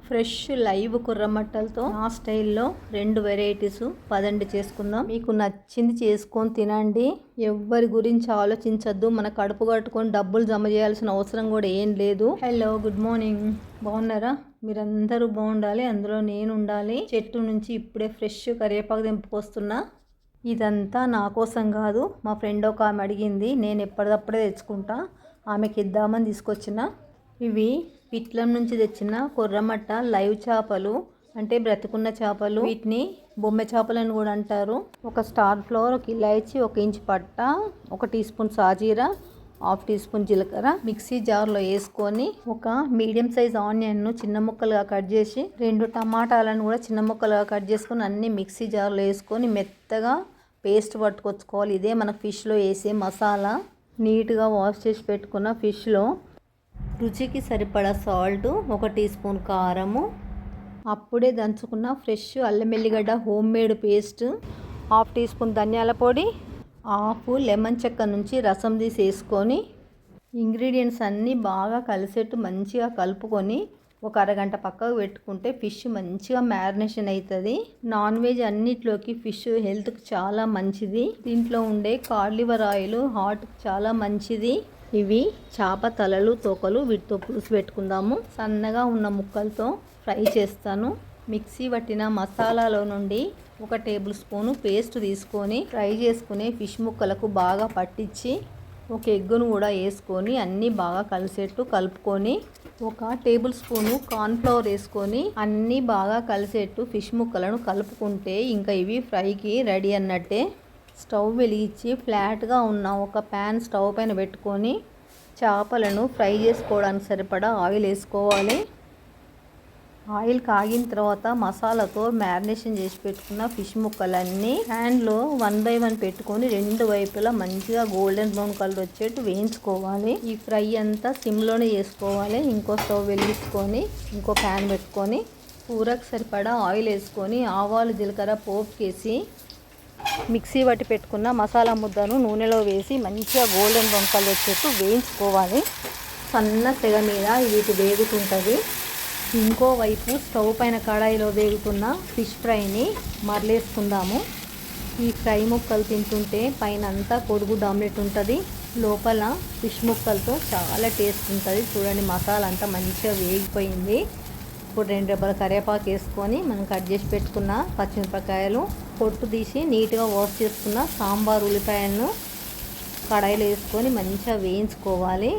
Fresh live కుర్రమట్టలతో నా స్టైల్లో 2 varieties పదండి చేసుకుందాం. మీకు నచ్చింది చేసుకొని తినండి. ఎవ్వరి గురించి ఆలోచించద్దు. మన కడుపు కట్టుకొని డబ్బులు జమ చేయాల్సిన అవసరం కూడా ఏం లేదు. Hello, good morning. బాగున్నారా? మీరందరూ బాగుండాలి, అందులో నేను ఉండాలి. చెట్టు నుంచి ఇప్పుడే ఫ్రెష్ కరివేపాకు తెంపుకొస్తున్నా. ఇదంతా నా కోసం కాదు, మా ఫ్రెండ్ ఒక ఆమె అడిగింది. నేను ఎప్పటికప్పుడే తెచ్చుకుంటా, ఆమెకి ఇద్దామని తీసుకొచ్చిన. ఇవి పిట్లం నుంచి తెచ్చిన కొర్రమట్ట లైవ్ చేపలు, అంటే బ్రతుకున్న చేపలు. వీటిని బొమ్మె చేపలని కూడా అంటారు. ఒక స్టార్ ఫ్లవర్, ఒక ఇలాచి, 1 ఇంచ్ పట్ట, 1 టీ స్పూన్ సాజీరా, 1/2 టీ స్పూన్ జీలకర్ర మిక్సీ జార్లో వేసుకొని, ఒక మీడియం సైజ్ ఆనియన్ను చిన్న ముక్కలుగా కట్ చేసి, 2 టమాటాలను కూడా చిన్న ముక్కలుగా కట్ చేసుకొని అన్ని మిక్సీ జార్లో వేసుకొని మెత్తగా పేస్ట్ పట్టుకొచ్చుకోవాలి. ఇదే మన ఫిష్లో వేసే మసాలా. నీట్గా వాష్ చేసి పెట్టుకున్న ఫిష్లో రుచికి సరిపడా సాల్ట్, 1 టీ స్పూన్ కారము, అప్పుడే దంచుకున్న ఫ్రెష్ అల్లం ఎల్లిగడ్డ home made paste, 1/2 teaspoon ధనియాల పొడి, 1/2 లెమన్ చెక్క నుంచి రసం తీసి వేసుకొని, ఇంగ్రీడియంట్స్ అన్నీ బాగా కలిసేట్టు మంచిగా కలుపుకొని ఒక అరగంట పక్కకు పెట్టుకుంటే ఫిష్ మంచిగా మ్యారినేషన్ అవుతుంది. నాన్ వెజ్ అన్నిట్లోకి ఫిష్ హెల్త్కి చాలా మంచిది. దీంట్లో ఉండే కాడ్ లివర్ ఆయిల్ హార్ట్కి చాలా మంచిది. ఇవి చేప తలలు, తోకలు, వీటితో పులుసు పెట్టుకుందాము. సన్నగా ఉన్న ముక్కలతో ఫ్రై చేస్తాను. మిక్సీ పట్టిన మసాలాలో నుండి 1 టేబుల్ స్పూను పేస్ట్ తీసుకొని ఫ్రై చేసుకునే ఫిష్ ముక్కలకు బాగా పట్టించి, 1 ఎగ్గును కూడా వేసుకొని అన్నీ బాగా కలిసేట్టు కలుపుకొని, 1 టేబుల్ స్పూను కార్న్ఫ్లవర్ వేసుకొని అన్నీ బాగా కలిసేట్టు ఫిష్ ముక్కలను కలుపుకుంటే ఇంకా ఇవి ఫ్రైకి రెడీ అన్నట్టే. స్టవ్ వెలిగించి ఫ్లాట్గా ఉన్న ఒక ప్యాన్ స్టవ్ పైన పెట్టుకొని చేపలను ఫ్రై చేసుకోవడానికి సరిపడా ఆయిల్ వేసుకోవాలి. ఆయిల్ కాగిన తర్వాత మసాలాతో మ్యారినేషన్ చేసి పెట్టుకున్న ఫిష్ ముక్కలన్నీ హ్యాండ్లో 1 బై 1 పెట్టుకొని 2 వైపులా మంచిగా గోల్డెన్ బ్రౌన్ కలర్ వచ్చేట్టు వేయించుకోవాలి. ఈ ఫ్రై అంతా సిమ్లోనే చేసుకోవాలి. ఇంకో స్టవ్ వెలిగించుకొని ఇంకో ప్యాన్ పెట్టుకొని కూరకు సరిపడా ఆయిల్ వేసుకొని ఆవాలు, జీలకర్ర పోపుకేసి మిక్సీ పట్టి పెట్టుకున్న మసాలా ముద్దను నూనెలో వేసి మంచిగా గోల్డెన్ బ్రౌన్ కలర్ వచ్చేట్టు వేయించుకోవాలి. సన్న సెగ మీద వీటి వేగుతుంటుంది. ఇంకోవైపు స్టవ్ పైన కడాయిలో వేగుతున్న ఫిష్ ఫ్రైని మరలేసుకుందాము. ఈ ఫ్రై ముక్కలు తింటుంటే పైన అంతా కోడిగుడ్డు ఆమ్లెట్ ఉంటుంది, లోపల ఫిష్ ముక్కలతో చాలా టేస్ట్ ఉంటుంది. చూడండి, మసాలా అంతా మంచిగా వేగిపోయింది. ఇప్పుడు 2 రెబ్బల కరివేపాకు వేసుకొని మనం కట్ చేసి పెట్టుకున్న పచ్చిమిరపకాయలు, పొట్టు తీసి నీట్గా వాష్ చేసుకున్న సాంబార్ ఉల్లిపాయలను కడాయిలో వేసుకొని మంచిగా వేయించుకోవాలి.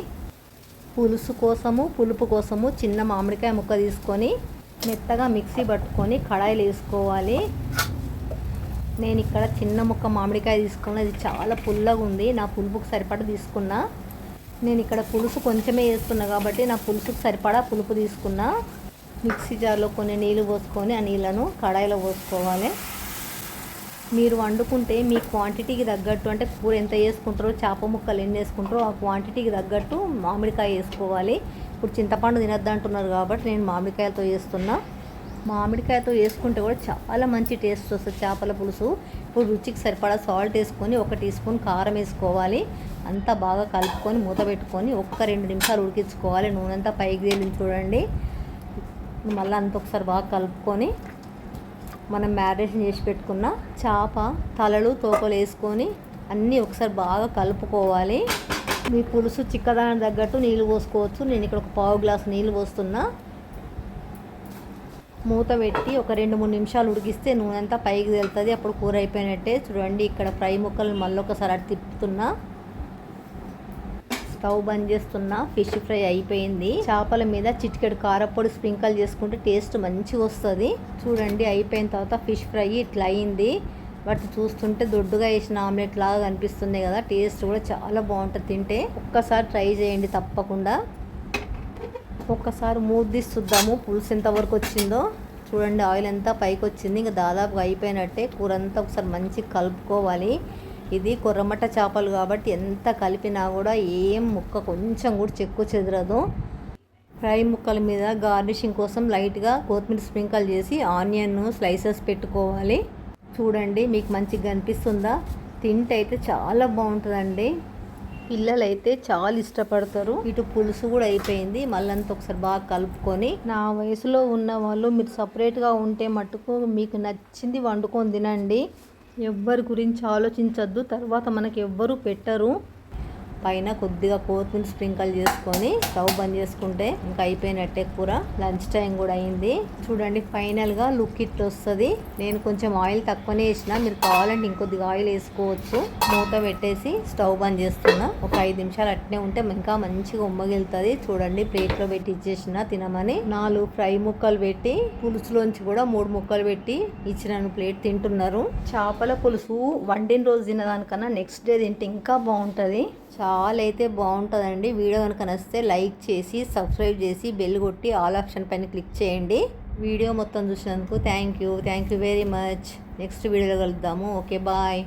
పులుపు కోసము చిన్న మామిడికాయ ముక్క తీసుకొని మెత్తగా మిక్సీ పట్టుకొని కడాయిలో వేసుకోవాలి. నేను ఇక్కడ చిన్న ముక్క మామిడికాయ తీసుకున్నా, ఇది చాలా పుల్లగా ఉంది. నా పులుపుకు సరిపడా తీసుకున్నా. నేను ఇక్కడ పులుసు కొంచెమే వేస్తున్నా కాబట్టి నా పులుసుకు సరిపడా పులుపు తీసుకున్నా. మిక్సీ జార్లో కొన్ని నీళ్ళు పోసుకొని ఆ నీళ్ళను కడాయిలో పోసుకోవాలి. మీరు వండుకుంటే మీ క్వాంటిటీకి తగ్గట్టు, అంటే కూర ఎంత వేసుకుంటారో, చేప ముక్కలు ఎన్ని వేసుకుంటారో ఆ క్వాంటిటీకి తగ్గట్టు మామిడికాయ వేసుకోవాలి. ఇప్పుడు చింతపండు తినద్దు అంటున్నారు కాబట్టి నేను మామిడికాయలతో చేస్తున్నా. మామిడికాయతో వేసుకుంటే కూడా చాలా మంచి టేస్ట్ వస్తుంది చేపల పులుసు. ఇప్పుడు రుచికి సరిపడా సాల్ట్ వేసుకొని 1 టీ స్పూన్ కారం వేసుకోవాలి. అంతా బాగా కలుపుకొని మూత పెట్టుకొని 1-2 నిమిషాలు ఉడికించుకోవాలి. నూనె అంతా పైకి తేలింది చూడండి. మళ్ళీ అంత ఒకసారి బాగా కలుపుకొని మనం మ్యారినేషన్ చేసి పెట్టుకున్న చేప తలలు, తోకలు వేసుకొని అన్నీ ఒకసారి బాగా కలుపుకోవాలి. మీ పులుసు చిక్కదనానికి తగ్గట్టు నీళ్ళు పోసుకోవచ్చు. నేను ఇక్కడ 1/4 గ్లాసు నీళ్ళు పోస్తున్నా. మూత పెట్టి ఒక 2-3 నిమిషాలు ఉడికిస్తే నూనె అంతా పైకి తేలుతుంది. అప్పుడు కూర అయిపోయినట్టే. చూడండి, ఇక్కడ ఫ్రై ముక్కలు మళ్ళీ ఒకసారి అటు తిప్పుతున్నా. స్టవ్ బంద్ చేస్తున్నా. ఫిష్ ఫ్రై అయిపోయింది. చేపల మీద చిటికెడు కారపొడి స్ప్రింకల్ చేసుకుంటే టేస్ట్ మంచిగా వస్తుంది. చూడండి, అయిపోయిన తర్వాత ఫిష్ ఫ్రై ఇట్లా అయింది. వాటి చూస్తుంటే దొడ్డుగా వేసిన ఆమ్లెట్ లాగా కనిపిస్తుంది కదా. టేస్ట్ కూడా చాలా బాగుంటుంది తింటే. ఒక్కసారి ట్రై చేయండి తప్పకుండా. ఒక్కసారి మూత తీసి చూద్దాము పులుసు ఎంతవరకు వచ్చిందో. చూడండి, ఆయిల్ అంతా పైకి వచ్చింది. ఇంకా దాదాపుగా అయిపోయినట్టే. కూర అంతా ఒకసారి మంచిగా కలుపుకోవాలి. ఇది కొర్రమట్ట చేపలు కాబట్టి ఎంత కలిపినా కూడా ఏం ముక్క కొంచెం కూడా చెక్కు చెదరదు. ఫ్రై ముక్కల మీద గార్నిషింగ్ కోసం లైట్గా కొత్తిమీర స్ప్రింకల్ చేసి ఆనియన్ స్లైసెస్ పెట్టుకోవాలి. చూడండి, మీకు మంచిగా కనిపిస్తుందా? తింటే అయితే చాలా బాగుంటుందండి. పిల్లలైతే చాలా ఇష్టపడతారు. ఇటు పులుసు కూడా అయిపోయింది. మళ్ళంతా ఒకసారి బాగా కలుపుకొని, నా వయసులో ఉన్న వాళ్ళు మీరు సపరేట్గా ఉంటే మటుకు మీకు నచ్చింది వండుకొని తినండి. ఎవ్వరి గురించి ఆలోచించద్దు. తర్వాత మనకి ఎవ్వరు పెట్టరు. పైన కొద్దిగా కొత్తిమీర స్ప్రింకల్ చేసుకొని స్టవ్ బంద్ చేసుకుంటే ఇంకా అయిపోయినట్టే కూర. లంచ్ టైం కూడా అయింది. చూడండి ఫైనల్గా లుక్ ఇట్లా వస్తుంది. నేను కొంచెం ఆయిల్ తక్కువనే వేసిన, మీరు కావాలంటే ఇంకొద్దిగా ఆయిల్ వేసుకోవచ్చు. మూత పెట్టేసి స్టవ్ బంద్ చేస్తున్నా. ఒక 5 నిమిషాలు అట్నే ఉంటే ఇంకా మంచిగా ఉమ్మగిలుతుంది. చూడండి ప్లేట్లో పెట్టి ఇచ్చేసిన తినమని. 4 ఫ్రై ముక్కలు పెట్టి పులుసులోంచి కూడా 3 ముక్కలు పెట్టి ఇచ్చినాను. ప్లేట్ తింటున్నారు. చేపల పులుసు వండిన రోజు తినదానికన్నా నెక్స్ట్ డే తింటే ఇంకా బాగుంటుంది. చాలా అయితే బాగుంటుందండి. వీడియో కనుక నచ్చితే లైక్ చేసి సబ్స్క్రైబ్ చేసి బెల్ కొట్టి ఆల్ ఆప్షన్ పైన క్లిక్ చేయండి. వీడియో మొత్తం చూసినందుకు thank you very much. Next వీడియోలో కలుద్దాము. Okay bye.